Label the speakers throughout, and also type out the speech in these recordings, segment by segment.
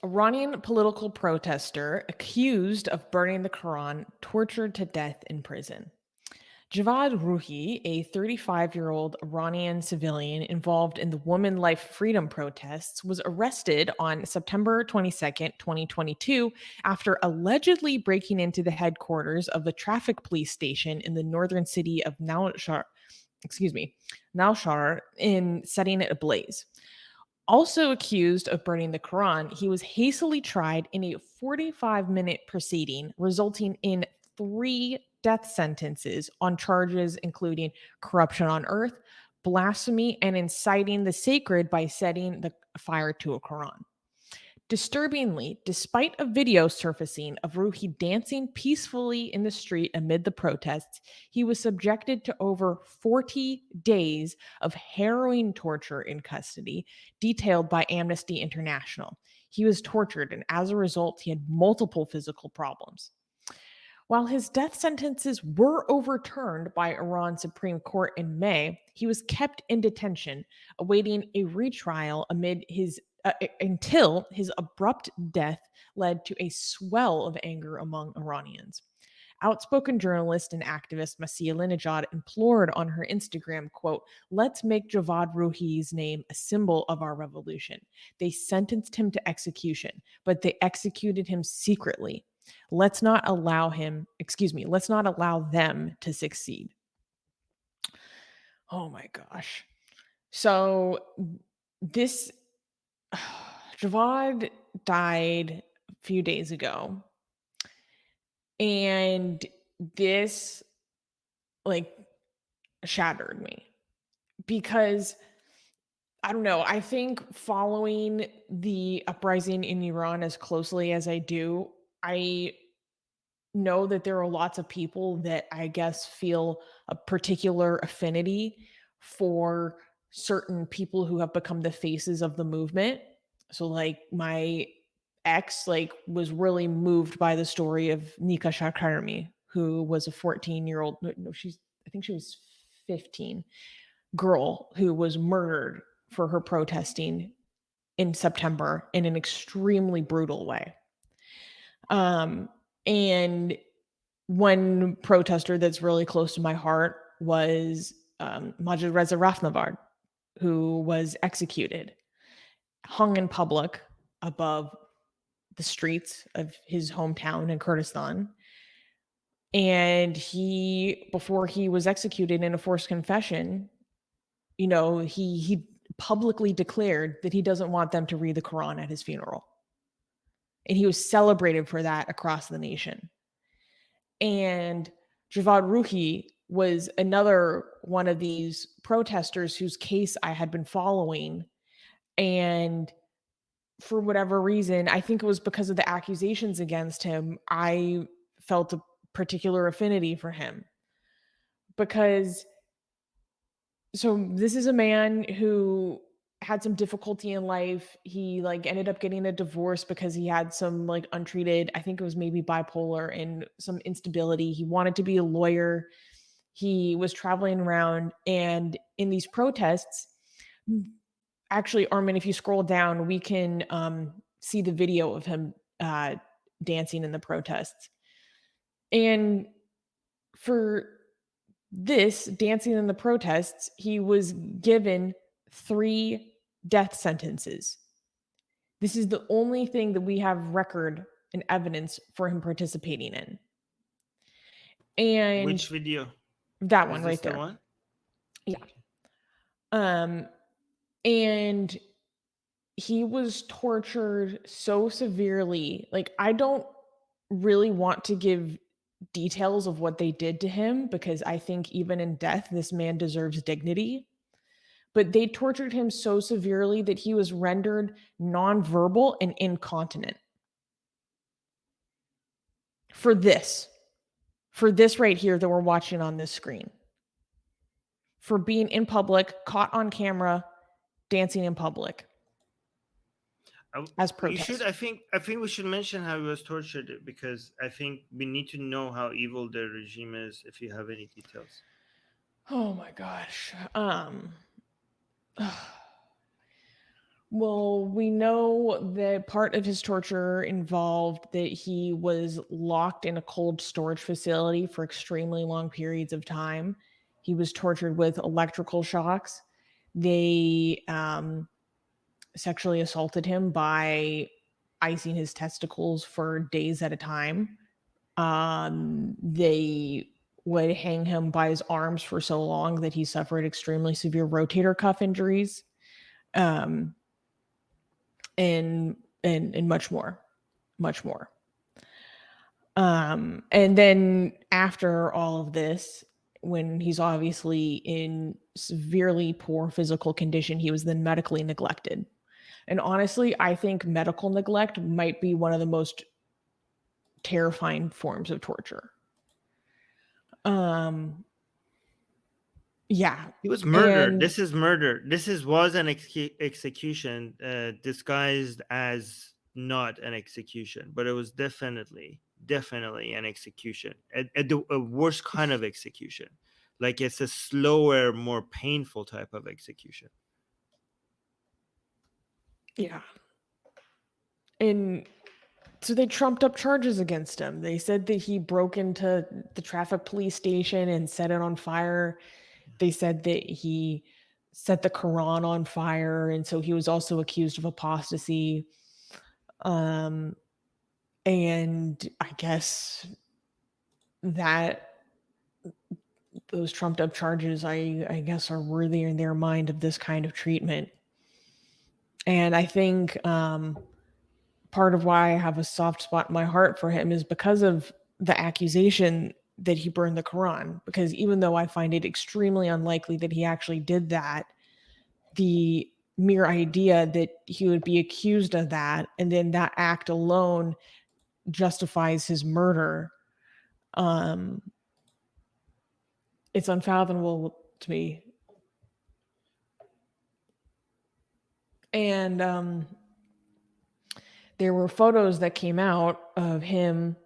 Speaker 1: Iranian political protester accused of burning the Quran, tortured to death in prison. Javad Ruhi, a 35-year-old Iranian civilian involved in the Woman Life Freedom protests, was arrested on September 22nd, 2022, after allegedly breaking into the headquarters of the traffic police station in the northern city of Naushar, in setting it ablaze. Also accused of burning the Quran, he was hastily tried in a 45-minute proceeding, resulting in 3 death sentences on charges including corruption on earth, blasphemy, and inciting the sacred by setting the fire to a Quran. Disturbingly, despite a video surfacing of Ruhi dancing peacefully in the street amid the protests, he was subjected to over 40 days of harrowing torture in custody, detailed by Amnesty International. He was tortured, and as a result, he had multiple physical problems. While his death sentences were overturned by Iran's Supreme Court in May, he was kept in detention, awaiting a retrial until his abrupt death led to a swell of anger among Iranians. Outspoken journalist and activist Masih Alinejad implored on her Instagram, quote, "Let's make Javad Ruhi's name a symbol of our revolution. They sentenced him to execution, but they executed him secretly. Let's not allow them to succeed." Oh my gosh. So this Javad died a few days ago. And this like shattered me because I don't know. I think following the uprising in Iran as closely as I do, I know that there are lots of people that I guess feel a particular affinity for certain people who have become the faces of the movement. So like my ex was really moved by the story of Nika Shakarmi, who was a 14-year-old, no, I think she was 15, girl who was murdered for her protesting in September in an extremely brutal way. And one protester that's really close to my heart was Majid Reza Rafnavard, who was executed, hung in public above the streets of his hometown in Kurdistan. And before he was executed in a forced confession, he publicly declared that he doesn't want them to read the Quran at his funeral. And he was celebrated for that across the nation. And Javad Ruhi was another one of these protesters whose case I had been following. And for whatever reason, I think it was because of the accusations against him, I felt a particular affinity for him. Because this is a man who had some difficulty in life. He ended up getting a divorce because he had some untreated, I think it was maybe bipolar and some instability. He wanted to be a lawyer. He was traveling around, and in these protests, actually, Armin, if you scroll down, we can see the video of him dancing in the protests. And for this dancing in the protests, he was given 3 death sentences. This is the only thing that we have record and evidence for him participating in. And
Speaker 2: which video?
Speaker 1: That one right there.
Speaker 2: One?
Speaker 1: Yeah. And he was tortured so severely. I don't really want to give details of what they did to him because I think even in death, this man deserves dignity. But they tortured him so severely that he was rendered nonverbal and incontinent. For this right here that we're watching on this screen. For being in public, caught on camera, dancing in public. As protest.
Speaker 2: I think we should mention how he was tortured because I think we need to know how evil the regime is if you have any details.
Speaker 1: Oh my gosh. Well, we know that part of his torture involved that he was locked in a cold storage facility for extremely long periods of time. He was tortured with electrical shocks. They sexually assaulted him by icing his testicles for days at a time. They would hang him by his arms for so long that he suffered extremely severe rotator cuff injuries. Um, and much more, much more. And then after all of this, when he's obviously in severely poor physical condition, he was then medically neglected. And honestly, I think medical neglect might be one of the most terrifying forms of torture. Um, yeah,
Speaker 2: He was murdered.
Speaker 1: and
Speaker 2: This is murder. Was an execution disguised as not an execution, but it was definitely an execution, a worse kind of execution. Like it's a slower, more painful type of execution.
Speaker 1: yeah, and so they trumped up charges against him. They said that he broke into the traffic police station and set it on fire. They said that he set the Quran on fire, and so he was also accused of apostasy. Um, and I guess that those trumped up charges, I guess, are worthy in their mind of this kind of treatment. And I think part of why I have a soft spot in my heart for him is because of the accusation that he burned the Quran. Because even though I find it extremely unlikely that he actually did that, the mere idea that he would be accused of that and then that act alone justifies his murder, um, it's unfathomable to me. And there were photos that came out of him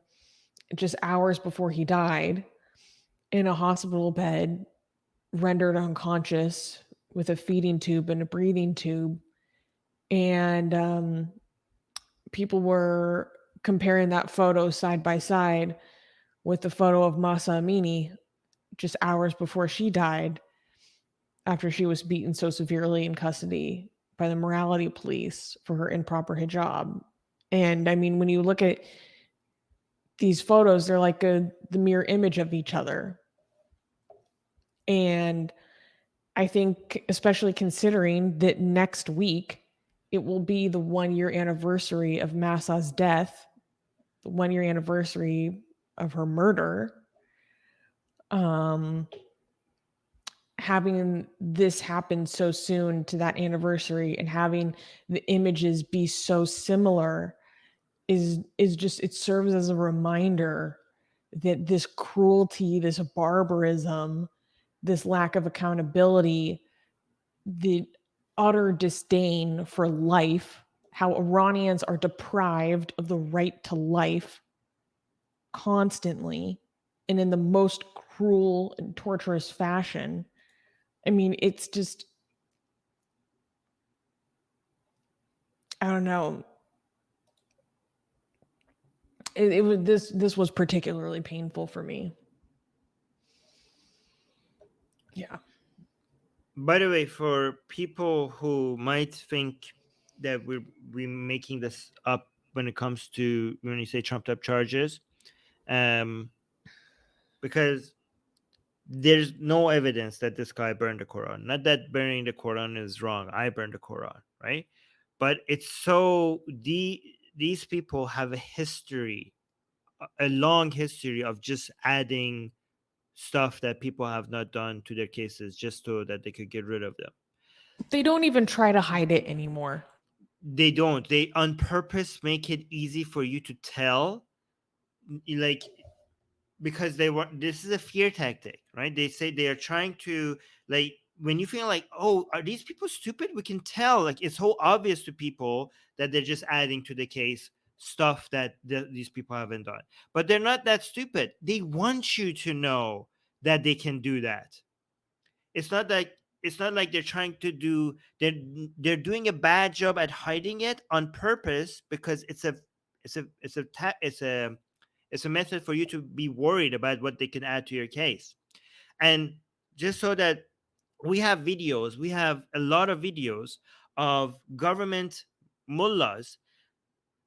Speaker 1: just hours before he died in a hospital bed, rendered unconscious with a feeding tube and a breathing tube. And people were comparing that photo side by side with the photo of Masa Amini just hours before she died after she was beaten so severely in custody by the morality police for her improper hijab. And I mean, when you look at these photos, they're like the mirror image of each other. And I think, especially considering that next week it will be the 1 year anniversary of Massa's death, the 1 year anniversary of her murder. Um, Having this happen so soon to that anniversary and having the images be so similar is just, it serves as a reminder that this cruelty, this barbarism, this lack of accountability, the utter disdain for life, how Iranians are deprived of the right to life constantly and in the most cruel and torturous fashion. I mean, it's just, I don't know. It was this was particularly painful for me. Yeah.
Speaker 2: By the way, for people who might think that we're making this up when it comes to when you say trumped up charges, because there's no evidence that this guy burned the Quran. Not that burning the Quran is wrong. I burned the Quran, right? But it's so these people have a history, a long history of just adding stuff that people have not done to their cases just so that they could get rid of them.
Speaker 1: They don't even try to hide it anymore.
Speaker 2: They don't. They on purpose make it easy for you to tell, like, because they want, this is a fear tactic, right? They say they are trying to, like, when you feel like, oh, are these people stupid, we can tell, like, it's so obvious to people that they're just adding to the case stuff that these people haven't done, but they're not that stupid. They want you to know that they can do that. It's not like it's not like they're trying to do, they're doing a bad job at hiding it on purpose, because it's a method for you to be worried about what they can add to your case. And just so that we have a lot of videos of government mullahs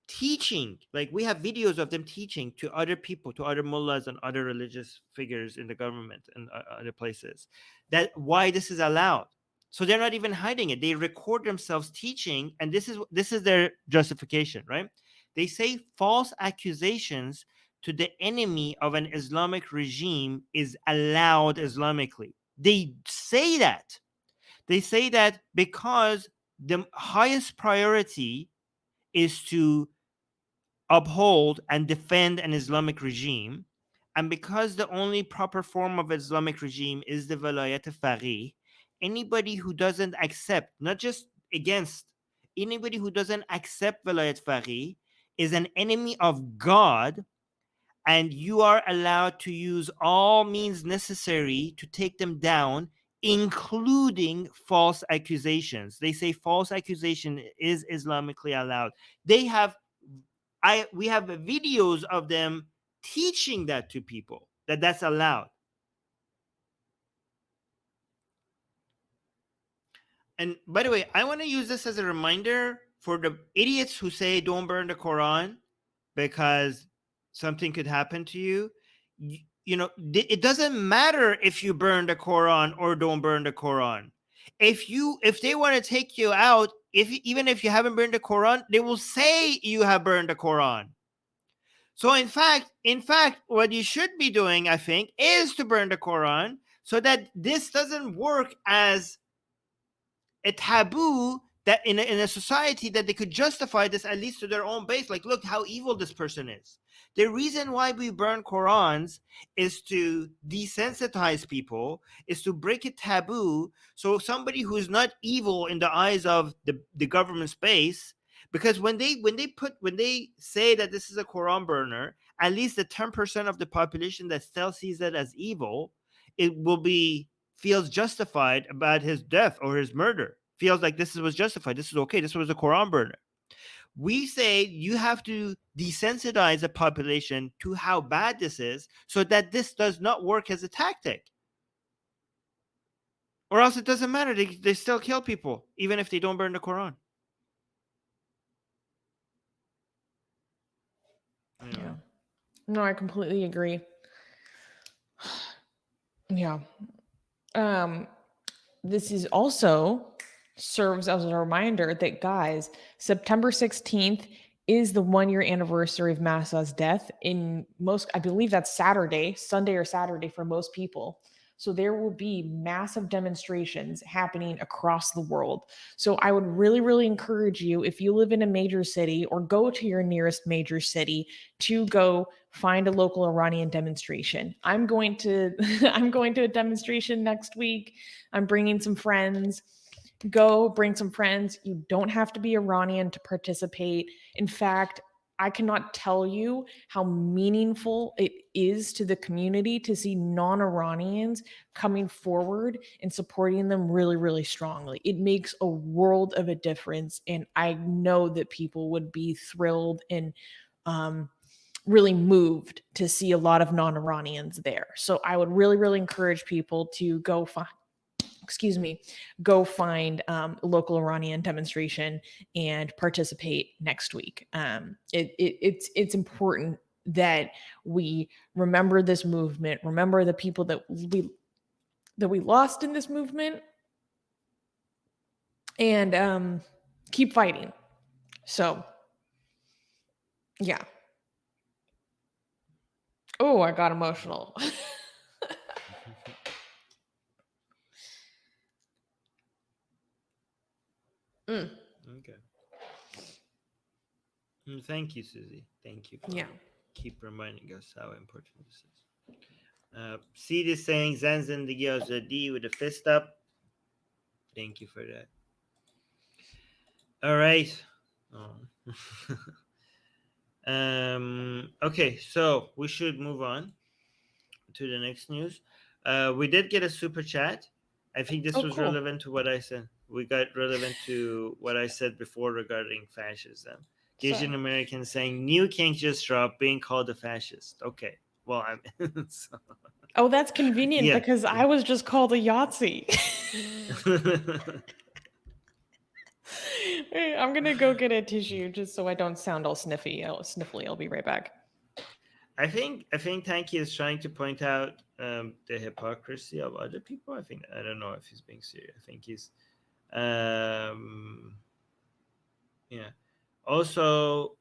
Speaker 2: teaching. Like, we have videos of them teaching to other people, to other mullahs and other religious figures in the government and other places, that why this is allowed. So they're not even hiding it. They record themselves teaching, and this is their justification, right? They say false accusations to the enemy of an Islamic regime is allowed Islamically. They say that. They say that because the highest priority is to uphold and defend an Islamic regime, and because the only proper form of Islamic regime is the Velayat Faqih, anybody who doesn't accept, not just against, anybody who doesn't accept Velayat Faqih is an enemy of God, and you are allowed to use all means necessary to take them down, including false accusations. They say false accusation is Islamically allowed. They have we have videos of them teaching that to people, that that's allowed. And by the way, I want to use this as a reminder for the idiots who say don't burn the Quran because something could happen to you. You know, it doesn't matter if you burn the Quran or don't burn the Quran. If they want to take you out, even if you haven't burned the Quran, they will say you have burned the Quran. So in fact, what you should be doing, I think, is to burn the Quran, so that this doesn't work as a taboo, that in a society, that they could justify this, at least to their own base. Like, look how evil this person is. The reason why we burn Qurans is to desensitize people, is to break a taboo, so somebody who's not evil in the eyes of the government space, because when they say that this is a Quran burner, at least the 10% of the population that still sees it as evil, it will be feels justified about his death or his murder, feels like this was justified, this is okay, this was a Quran burner. We say you have to desensitize the population to how bad this is, so that this does not work as a tactic. Or else it doesn't matter. They still kill people, even if they don't burn the Quran. Anyway.
Speaker 1: Yeah. No, I completely agree. Yeah. This is also serves as a reminder that, guys, September 16th is the 1 year anniversary of Massa's death. In most, I believe that's Sunday or Saturday for most people. So there will be massive demonstrations happening across the world. So I would really, really encourage you, if you live in a major city or go to your nearest major city, to go find a local Iranian demonstration. I'm going to I'm going to a demonstration next week. I'm bringing some friends. Go bring some friends. You don't have to be Iranian to participate. In fact, I cannot tell you how meaningful it is to the community to see non-Iranians coming forward and supporting them really, really strongly. It makes a world of a difference. And I know that people would be thrilled and really moved to see a lot of non-Iranians there. So I would really, really encourage people to go find a local Iranian demonstration and participate next week. It's important that we remember this movement, remember the people that we lost in this movement, and keep fighting. So, yeah. Oh, I got emotional.
Speaker 2: Okay. Thank you, Susie. Thank you for keep reminding us how important this is. See this saying, Zan Zindagi Azadi, with a fist up. Thank you for that. All right. Okay, so we should move on to the next news. We did get a super chat I think this
Speaker 1: Oh,
Speaker 2: was
Speaker 1: cool.
Speaker 2: relevant to what I said. We got relevant to what I said before regarding fascism. Asian
Speaker 1: So,
Speaker 2: Americans saying new king just dropped being called a fascist. Okay. Well, I'm so,
Speaker 1: oh, that's convenient
Speaker 2: yeah.
Speaker 1: because I was just called a Yahtzee. I'm gonna go get a tissue just so I don't sound all sniffly. I'll be right back.
Speaker 2: I think Tanky is trying to point out the hypocrisy of other people. I don't know if he's being serious. I think he's um yeah. Also,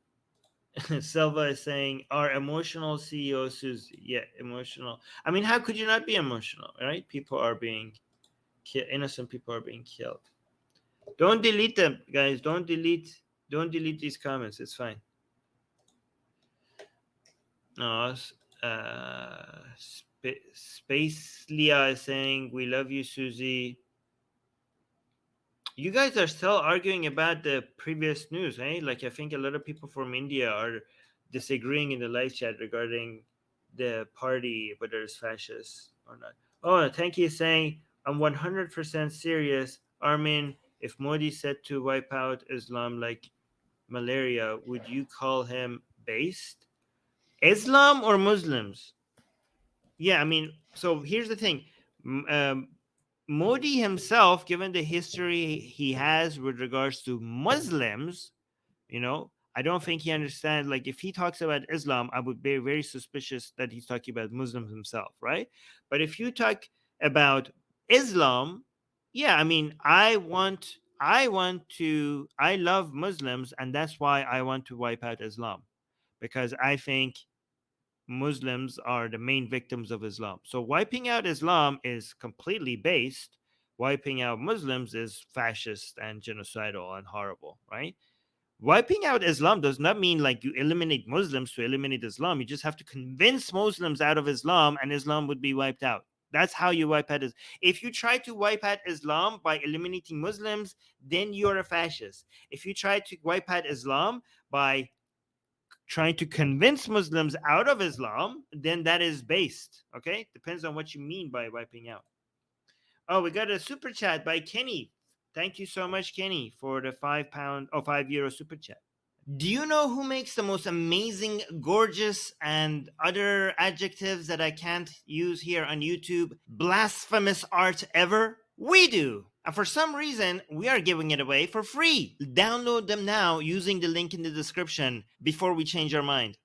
Speaker 2: Selva is saying our emotional CEO Susie. Yeah, emotional. I mean, how could you not be emotional, right? People are being innocent people are being killed. Don't delete them, guys. Don't delete these comments. It's fine. No, Space Leah is saying we love you, Susie. You guys are still arguing about the previous news, eh? Like I think a lot of people from India are disagreeing in the live chat regarding the party, whether it's fascist or not. Oh, thank you saying I'm 100% serious, Armin. If Modi said to wipe out Islam like malaria, would you call him based? Islam or Muslims? Yeah, I mean, so here's the thing. Modi himself, given the history he has with regards to Muslims, I don't think he understands. Like, if he talks about Islam, I would be very suspicious that he's talking about Muslims himself, right? But if you talk about Islam, yeah, I mean, I love Muslims, and that's why I want to wipe out Islam, because I think Muslims are the main victims of Islam. So wiping out Islam is completely based. Wiping out Muslims is fascist and genocidal and horrible, right? Wiping out Islam does not mean like you eliminate Muslims to eliminate Islam. You just have to convince Muslims out of Islam and Islam would be wiped out. That's how you wipe out Islam. If you try to wipe out Islam by eliminating Muslims, then you're a fascist. If you try to wipe out Islam by trying to convince Muslims out of Islam, then that is based. Okay, depends on what you mean by wiping out. Oh, we got a super chat by Kenny. Thank you so much, Kenny, for the £5 or €5 super chat. Do you know who makes the most amazing, gorgeous, and other adjectives that I can't use here on YouTube, blasphemous art ever? We do. And for some reason, we are giving it away for free. Download them now using the link in the description before we change our mind.